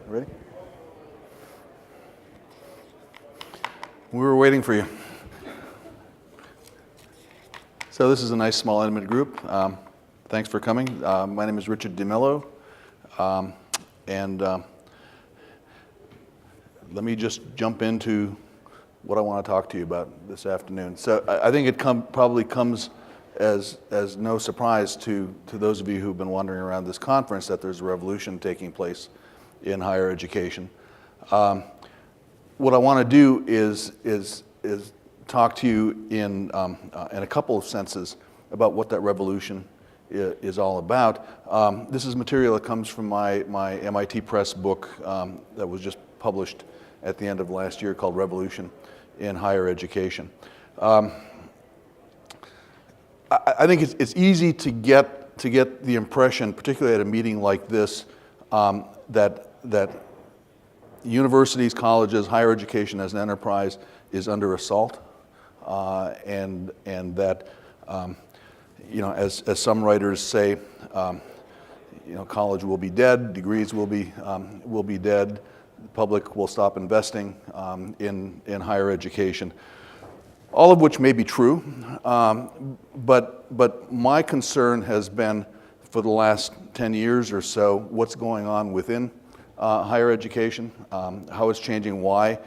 Ready? We were waiting for you. So this is a nice, small, intimate group. Thanks for coming. My name is Richard DeMillo, and let me just jump into what I want to talk to you about this afternoon. So I think it probably comes as no surprise to those of you who've been wandering around this conference that there's a revolution taking place in higher education. What I want to do is talk to you in a couple of senses about what that revolution is all about. This is material that comes from my MIT Press book that was just published at the end of last year called Revolution in Higher Education. I think it's easy to get the impression, particularly at a meeting like this, that universities, colleges, higher education as an enterprise is under assault, and that as some writers say, college will be dead, degrees will be dead, the public will stop investing in higher education. All of which may be true, but my concern has been for the last 10 years or so what's going on within higher education, how it's changing, why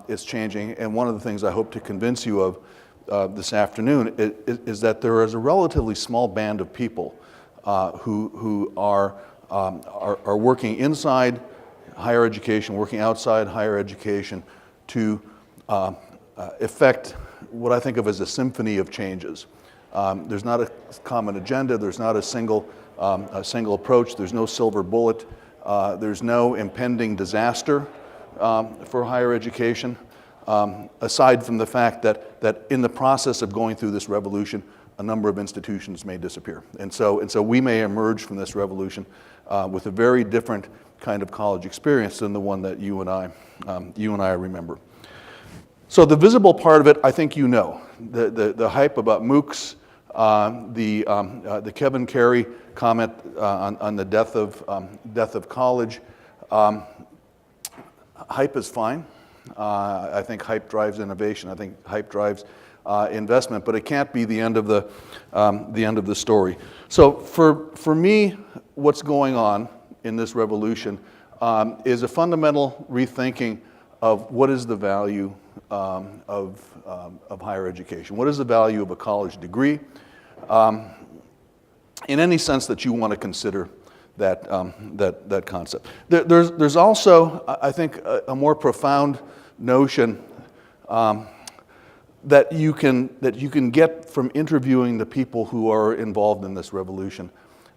it's changing, and one of the things I hope to convince you of this afternoon is that there is a relatively small band of people who are working inside higher education, working outside higher education to effect what I think of as a symphony of changes. There's not a common agenda. There's not a single approach. There's no silver bullet. There's no impending disaster for higher education, aside from the fact that in the process of going through this revolution, a number of institutions may disappear. And so we may emerge from this revolution with a very different kind of college experience than the one that you and I remember. So the visible part of it, I think you know. The hype about MOOCs, the Kevin Carey comment on the death of college. Hype is fine. I think hype drives innovation. I think hype drives investment, but it can't be the end of the story. So for me, what's going on in this revolution is a fundamental rethinking of what is the value of higher education. What is the value of a college degree? In any sense that you want to consider that concept. There's also, I think, a more profound notion that you can get from interviewing the people who are involved in this revolution,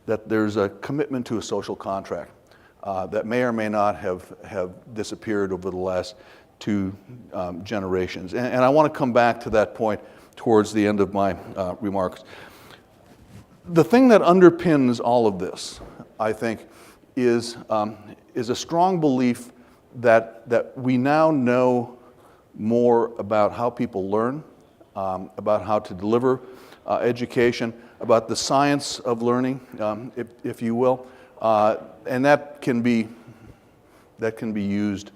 that there's a commitment to a social contract that may or may not have disappeared over the last two generations. And I want to come back to that point towards the end of my remarks. The thing that underpins all of this, I think, is a strong belief that we now know more about how people learn, about how to deliver education, about the science of learning, if you will, and that can be used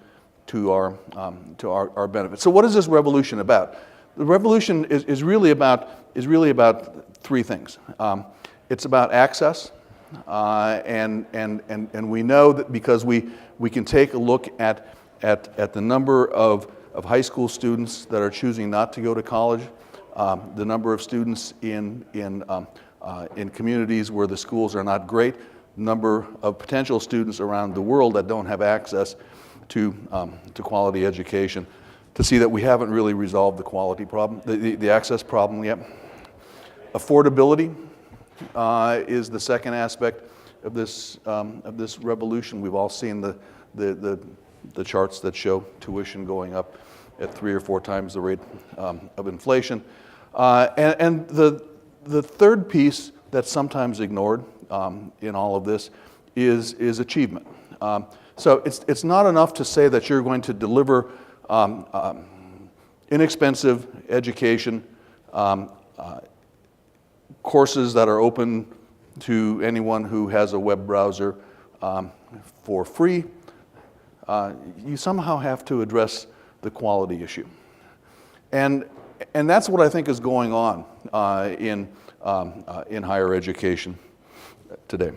to our benefit. So what is this revolution about? The revolution is really about three things. It's about access, and we know that because we can take a look at the number of high school students that are choosing not to go to college, the number of students in communities where the schools are not great, number of potential students around the world that don't have access to quality education, to see that we haven't really resolved the quality problem, the access problem yet. Affordability is the second aspect of this revolution. We've all seen the charts that show tuition going up at 3 or 4 times the rate of inflation. And the third piece that's sometimes ignored in all of this is achievement. So it's not enough to say that you're going to deliver inexpensive education, courses that are open to anyone who has a web browser for free. You somehow have to address the quality issue. And that's what I think is going on in higher education today.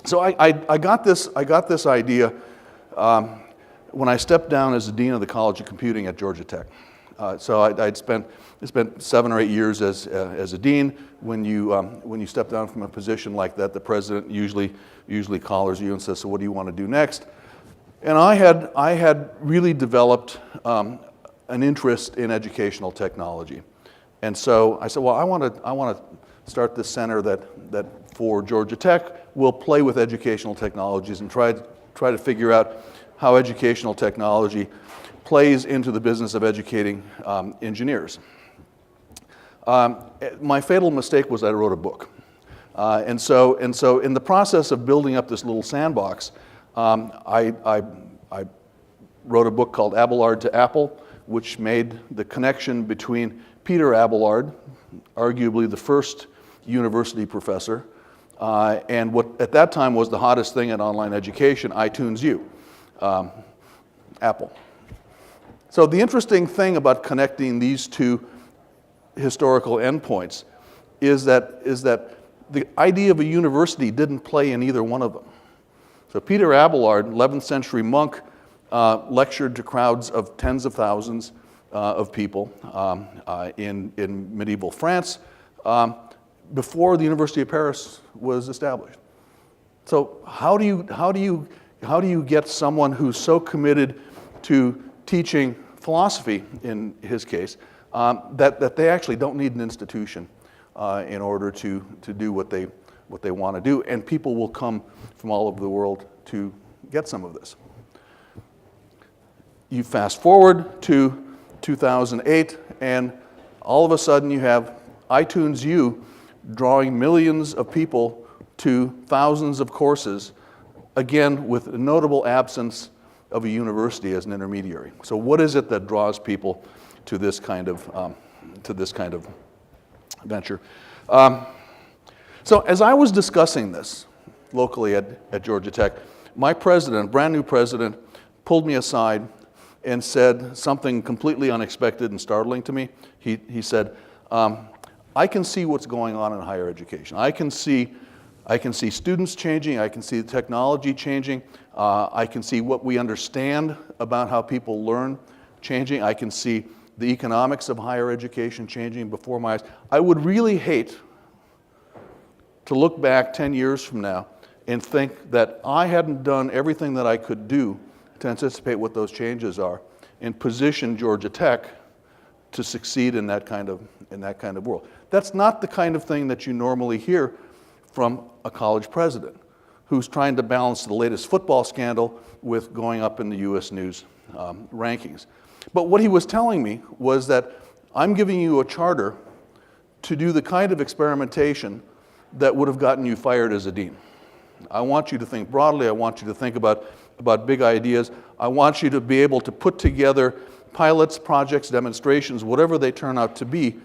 So I got this idea when I stepped down as the Dean of the College of Computing at Georgia Tech. So I'd spent 7 or 8 years as a dean. When you step down from a position like that, the president usually collars you and says, "So what do you want to do next?" And I had really developed an interest in educational technology, and so I said, "Well, I want to start this center that for Georgia Tech will play with educational technologies and try to figure out how educational technology plays into the business of educating engineers." My fatal mistake was I wrote a book. And so in the process of building up this little sandbox, I wrote a book called Abelard to Apple, which made the connection between Peter Abelard, arguably the first university professor, and what at that time was the hottest thing in online education, iTunes U, Apple. So the interesting thing about connecting these two historical endpoints is that the idea of a university didn't play in either one of them. So Peter Abelard, 11th century monk, lectured to crowds of tens of thousands of people in medieval France before the University of Paris was established. So how do you get someone who's so committed to teaching philosophy, in his case, that they actually don't need an institution in order to do what they want to do, and people will come from all over the world to get some of this. You fast forward to 2008, and all of a sudden you have iTunes U drawing millions of people to thousands of courses, again with a notable absence of a university as an intermediary. So what is it that draws people to this kind of venture? So as I was discussing this locally at Georgia Tech, my president, brand new president, pulled me aside and said something completely unexpected and startling to me. He said, "I can see what's going on in higher education. I can see students changing. I can see the technology changing. I can see what we understand about how people learn changing. I can see the economics of higher education changing before my eyes. I would really hate to look back 10 years from now and think that I hadn't done everything that I could do to anticipate what those changes are and position Georgia Tech to succeed in that kind of world." That's not the kind of thing that you normally hear from a college president who's trying to balance the latest football scandal with going up in the U.S. News rankings. But what he was telling me was that I'm giving you a charter to do the kind of experimentation that would have gotten you fired as a dean. I want you to think broadly. I want you to think about big ideas. I want you to be able to put together pilots, projects, demonstrations, whatever they turn out to be,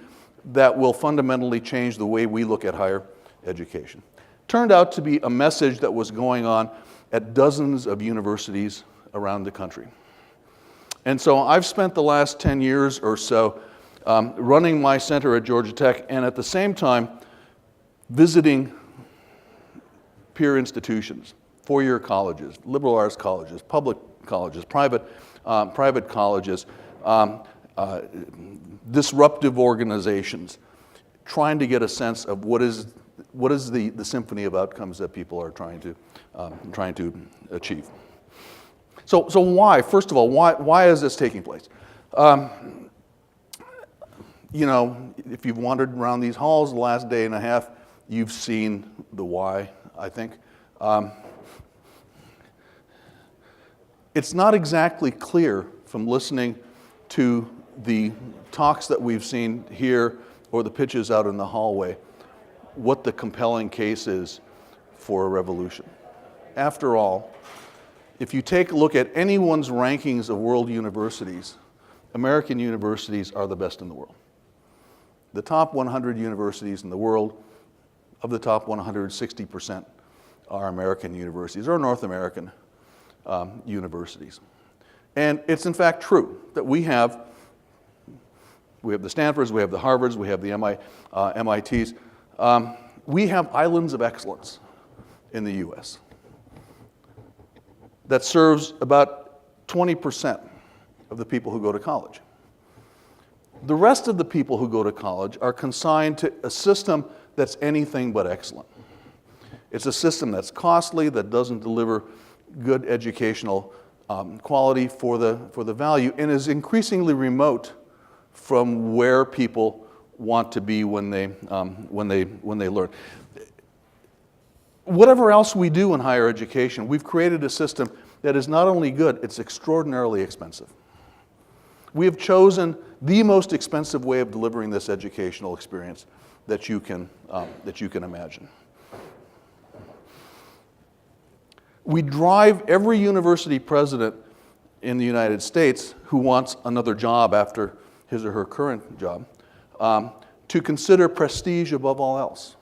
that will fundamentally change the way we look at higher education. Turned out to be a message that was going on at dozens of universities around the country. And so I've spent the last 10 years or so running my center at Georgia Tech, and at the same time visiting peer institutions, four-year colleges, liberal arts colleges, public colleges, private colleges, disruptive organizations, trying to get a sense of what is the symphony of outcomes that people are trying to achieve. So why? First of all, why is this taking place? You know, if you've wandered around these halls the last day and a half, you've seen the why, I think. It's not exactly clear from listening to the talks that we've seen here or the pitches out in the hallway what the compelling case is for a revolution. After all, if you take a look at anyone's rankings of world universities, American universities are the best in the world. The top 100 universities in the world, of the top 100, 60% are American universities or North American universities. And it's in fact true that we have the Stanfords, we have the Harvards, we have the MITs. We have islands of excellence in the US that serves about 20% of the people who go to college. The rest of the people who go to college are consigned to a system that's anything but excellent. It's a system that's costly, that doesn't deliver good educational quality for the value, and is increasingly remote from where people want to be when they learn. Whatever else we do in higher education, we've created a system that is not only good, it's extraordinarily expensive. We have chosen the most expensive way of delivering this educational experience that you can imagine. We drive every university president in the United States who wants another job after his or her current job to consider prestige above all else.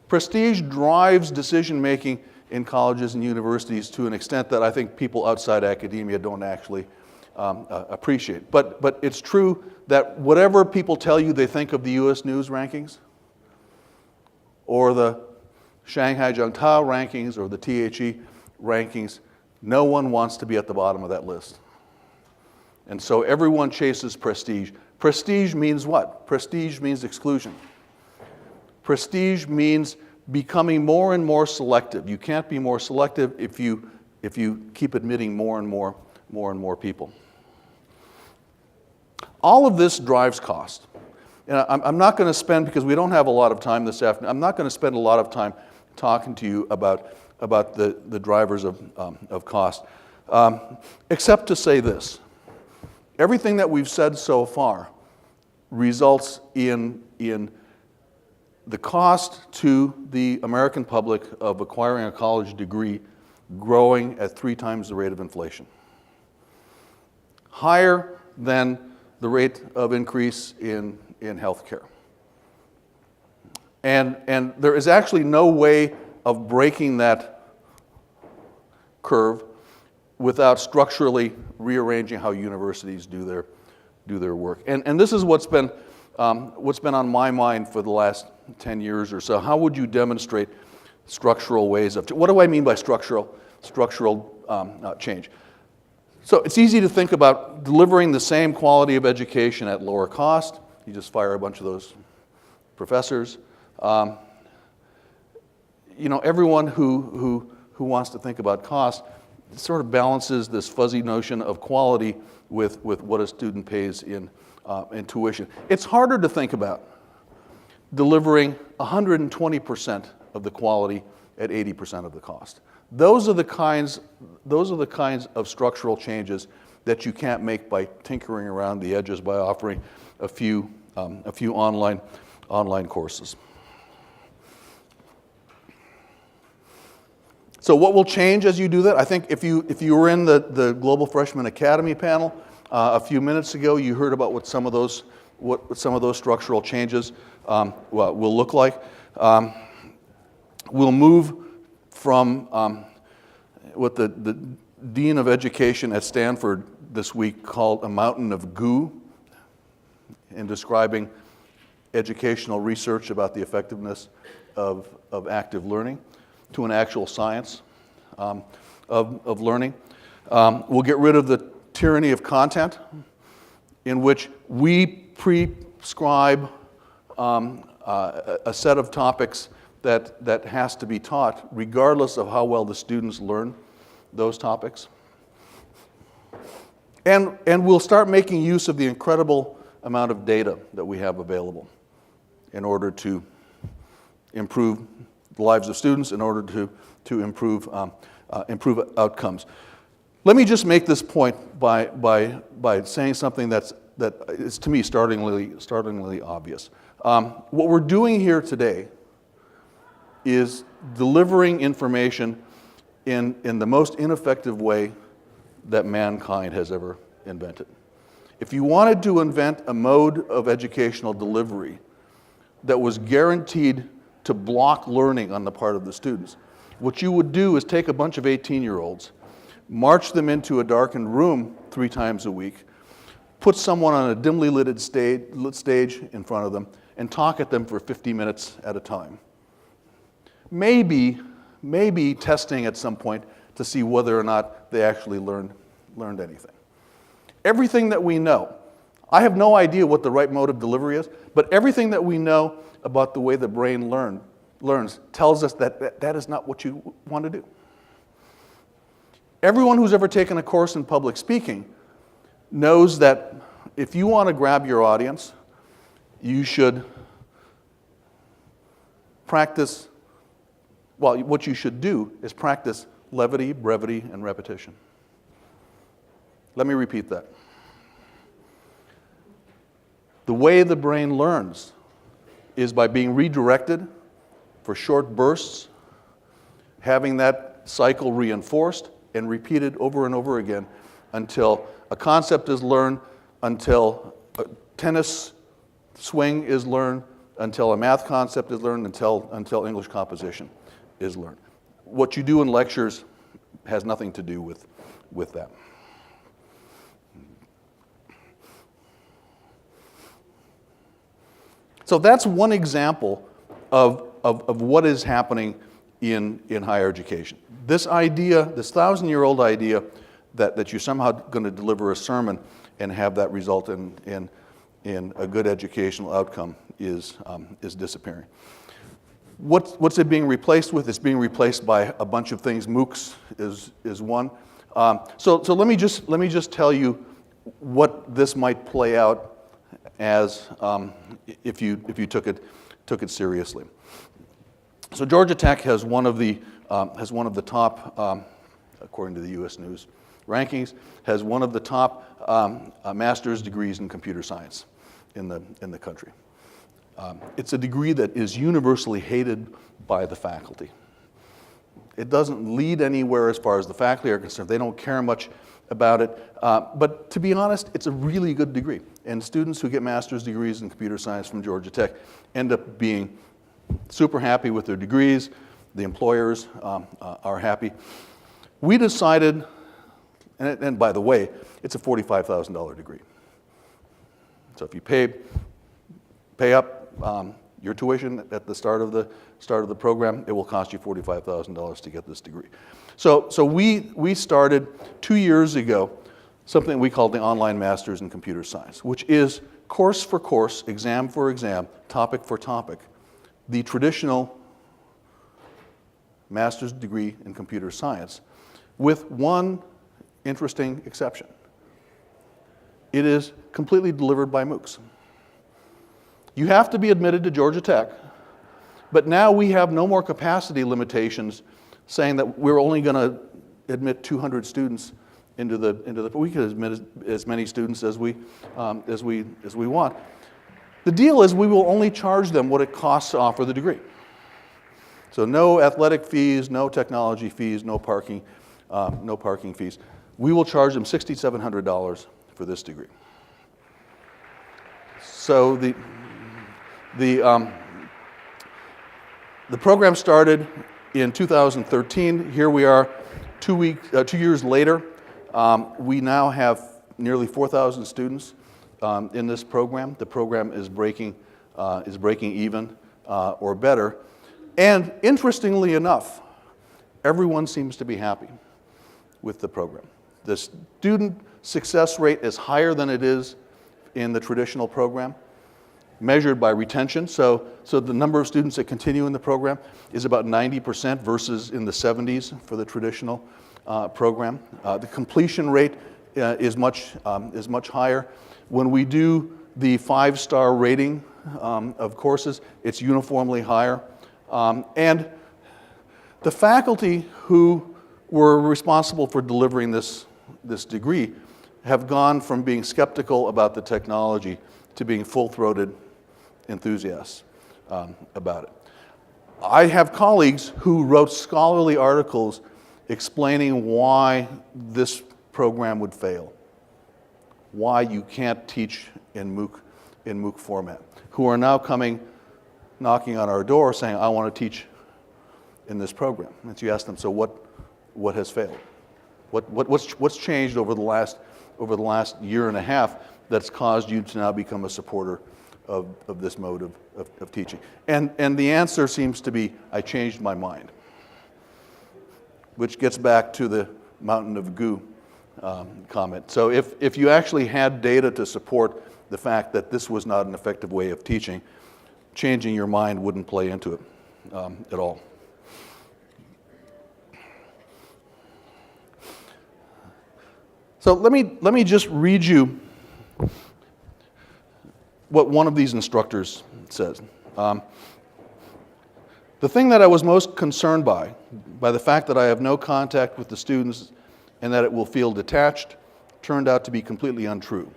Prestige drives decision-making in colleges and universities to an extent that I think people outside academia don't actually appreciate. But it's true that whatever people tell you they think of the US News rankings, or the Shanghai Jiangtao rankings, or the THE rankings, no one wants to be at the bottom of that list. And so everyone chases prestige. Prestige means what? Prestige means exclusion. Prestige means becoming more and more selective. You can't be more selective if you keep admitting more and more people. All of this drives cost. And I'm not going to spend, because we don't have a lot of time this afternoon, I'm not going to spend a lot of time talking to you about the drivers of cost, except to say this. Everything that we've said so far results in the cost to the American public of acquiring a college degree growing at 3 times the rate of inflation. Higher than the rate of increase in healthcare. And there is actually no way of breaking that curve without structurally rearranging how universities do their work. And this is what's been on my mind for the last 10 years or so. How would you demonstrate structural ways of, what do I mean by structural change? So it's easy to think about delivering the same quality of education at lower cost. You just fire a bunch of those professors. Everyone who wants to think about cost sort of balances this fuzzy notion of quality with what a student pays in tuition. It's harder to think about delivering 120% of the quality at 80% of the cost. Those are the kinds of structural changes that you can't make by tinkering around the edges by offering a few online courses. So what will change as you do that? I think if you were in the Global Freshman Academy panel a few minutes ago, you heard about what some of those structural changes will look like. We'll move from what the Dean of Education at Stanford this week called a mountain of goo in describing educational research about the effectiveness of active learning to an actual science of learning. We'll get rid of the tyranny of content in which we prescribe a set of topics that has to be taught regardless of how well the students learn those topics. And we'll start making use of the incredible amount of data that we have available in order to improve the lives of students, in order to improve outcomes. Let me just make this point by saying something that is to me startlingly obvious. What we're doing here today is delivering information in the most ineffective way that mankind has ever invented. If you wanted to invent a mode of educational delivery that was guaranteed to block learning on the part of the students, what you would do is take a bunch of 18-year-olds, march them into a darkened room 3 times a week, put someone on a dimly lit stage in front of them, and talk at them for 50 minutes at a time. Maybe testing at some point to see whether or not they actually learned anything. Everything that we know, I have no idea what the right mode of delivery is, but everything that we know about the way the brain learns tells us that that is not what you want to do. Everyone who's ever taken a course in public speaking knows that if you want to grab your audience, you should practice, well, what you should do is practice levity, brevity, and repetition. Let me repeat that. The way the brain learns is by being redirected for short bursts, having that cycle reinforced and repeated over and over again until a concept is learned, until a tennis swing is learned, until a math concept is learned, until English composition is learned. What you do in lectures has nothing to do with that. So that's one example of what is happening in higher education. This idea, this 1,000-year-old idea that you're somehow going to deliver a sermon and have that result in a good educational outcome is disappearing. What's it being replaced with? It's being replaced by a bunch of things. MOOCs is one. So let me just tell you what this might play out as if you took it seriously. So Georgia Tech has one of the top, according to the U.S. News rankings, has one of the top master's degrees in computer science in the country. It's a degree that is universally hated by the faculty. It doesn't lead anywhere as far as the faculty are concerned. They don't care much about it. But to be honest, it's a really good degree. And students who get master's degrees in computer science from Georgia Tech end up being super happy with their degrees. The employers are happy. We decided, and by the way, it's a $45,000 degree. So if you pay up your tuition at the start of the program, it will cost you $45,000 to get this degree. So we started 2 years ago something we called the Online Masters in Computer Science, which is course for course, exam for exam, topic for topic, the traditional master's degree in computer science, with one interesting exception. It is completely delivered by MOOCs. You have to be admitted to Georgia Tech, but now we have no more capacity limitations saying that we're only going to admit 200 students into the. We can admit as many students as we want. The deal is we will only charge them what it costs to offer the degree. So no athletic fees, no technology fees, no parking fees. We will charge them $6,700 for this degree. So the program started in 2013. Here we are 2 years later. We now have nearly 4,000 students in this program. The program is breaking even or better. And interestingly enough, everyone seems to be happy with the program. The student success rate is higher than it is in the traditional program, measured by retention. So the number of students that continue in the program is about 90% versus in the 70s for the traditional program. The completion rate is much higher. When we do the 5-star rating of courses, it's uniformly higher. And the faculty who were responsible for delivering this degree have gone from being skeptical about the technology to being full-throated enthusiasts about it. I have colleagues who wrote scholarly articles explaining why this program would fail, why you can't teach in MOOC format, who are now knocking on our door saying, I want to teach in this program. And so you ask them, so what has failed? What's changed over the last year and a half that's caused you to now become a supporter of this mode of teaching? And the answer seems to be, I changed my mind, which gets back to the mountain of goo comment. So if you actually had data to support the fact that this was not an effective way of teaching, changing your mind wouldn't play into it at all. So let me just read you what one of these instructors says. The thing that I was most concerned by the fact that I have no contact with the students and that it will feel detached, turned out to be completely untrue.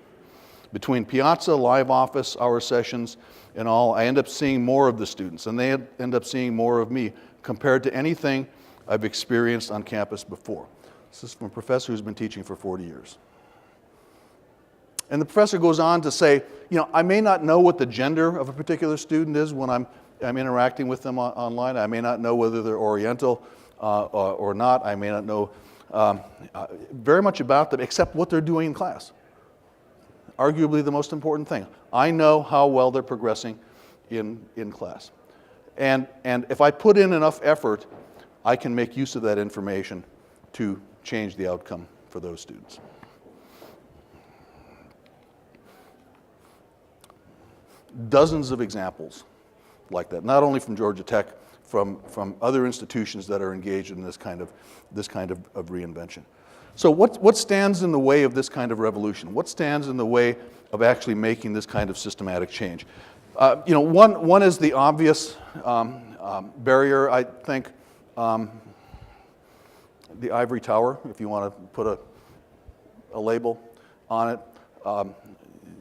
Between Piazza, live office, hour sessions, and all, I end up seeing more of the students, and they end up seeing more of me compared to anything I've experienced on campus before. This is from a professor who's been teaching for 40 years. And the professor goes on to say, I may not know what the gender of a particular student is when I'm interacting with them online. I may not know whether they're Oriental or not. I may not know very much about them except what they're doing in class. Arguably the most important thing. I know how well they're progressing in class. And if I put in enough effort, I can make use of that information to change the outcome for those students. Dozens of examples like that, not only from Georgia Tech, from other institutions that are engaged in this kind of reinvention. So what stands in the way of this kind of revolution? What stands in the way of actually making this kind of systematic change? One is the obvious barrier, I think, the ivory tower, if you want to put a label on it.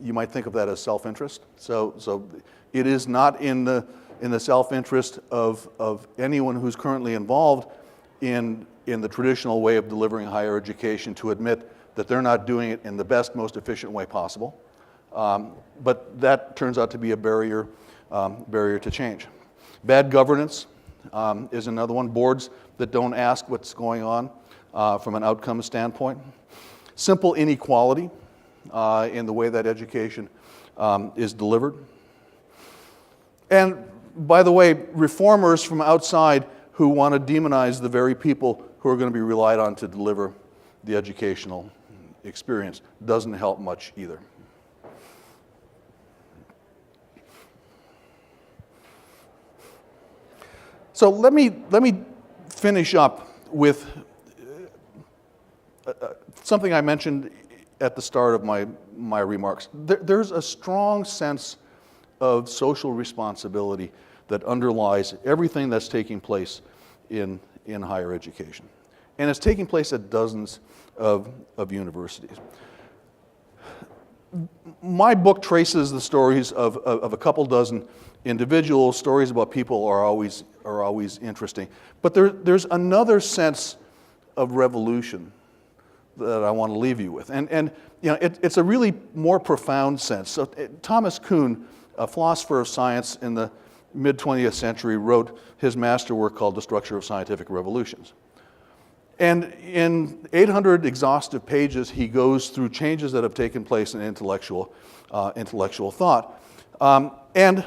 You might think of that as self-interest. So it is not in the self-interest of anyone who's currently involved in the traditional way of delivering higher education to admit that they're not doing it in the best, most efficient way possible. But that turns out to be a barrier to change. Bad governance is another one. Boards that don't ask what's going on from an outcome standpoint. Simple inequality in the way that education is delivered. And by the way, reformers from outside who want to demonize the very people who are going to be relied on to deliver the educational experience doesn't help much either. So let me finish up with something I mentioned at the start of my remarks. There's a strong sense of social responsibility that underlies everything that's taking place in higher education. And it's taking place at dozens of universities. My book traces the stories of a couple dozen individuals. Stories about people are always interesting. But there's another sense of revolution that I want to leave you with. And it's a really more profound sense. So Thomas Kuhn, a philosopher of science in the mid-20th century, wrote his masterwork called The Structure of Scientific Revolutions. And in 800 exhaustive pages, he goes through changes that have taken place in intellectual thought. And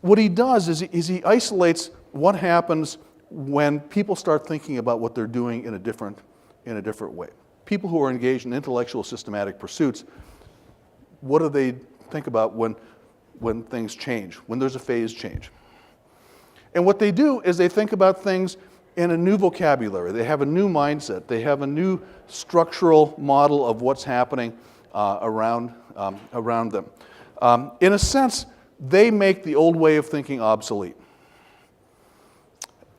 what he does is he isolates what happens when people start thinking about what they're doing in a different way. People who are engaged in intellectual systematic pursuits, what do they think about when things change, when there's a phase change? And what they do is they think about things in a new vocabulary. They have a new mindset. They have a new structural model of what's happening around them. In a sense, they make the old way of thinking obsolete.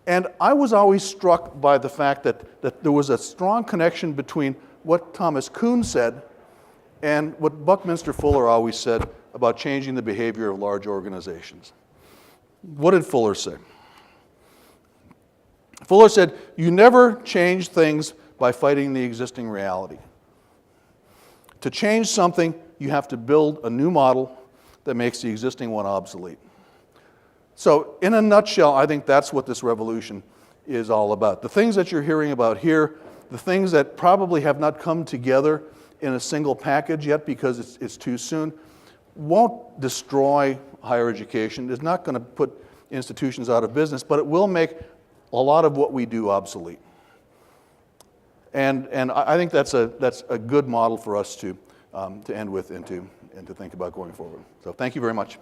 And I was always struck by the fact that there was a strong connection between what Thomas Kuhn said and what Buckminster Fuller always said about changing the behavior of large organizations. What did Fuller say? Fuller said, you never change things by fighting the existing reality. To change something, you have to build a new model that makes the existing one obsolete. So in a nutshell, I think that's what this revolution is all about. The things that you're hearing about here, the things that probably have not come together in a single package yet because it's too soon, won't destroy higher education. It's not going to put institutions out of business, but it will make a lot of what we do obsolete. And I think that's a good model for us to end with and to think about going forward. So thank you very much.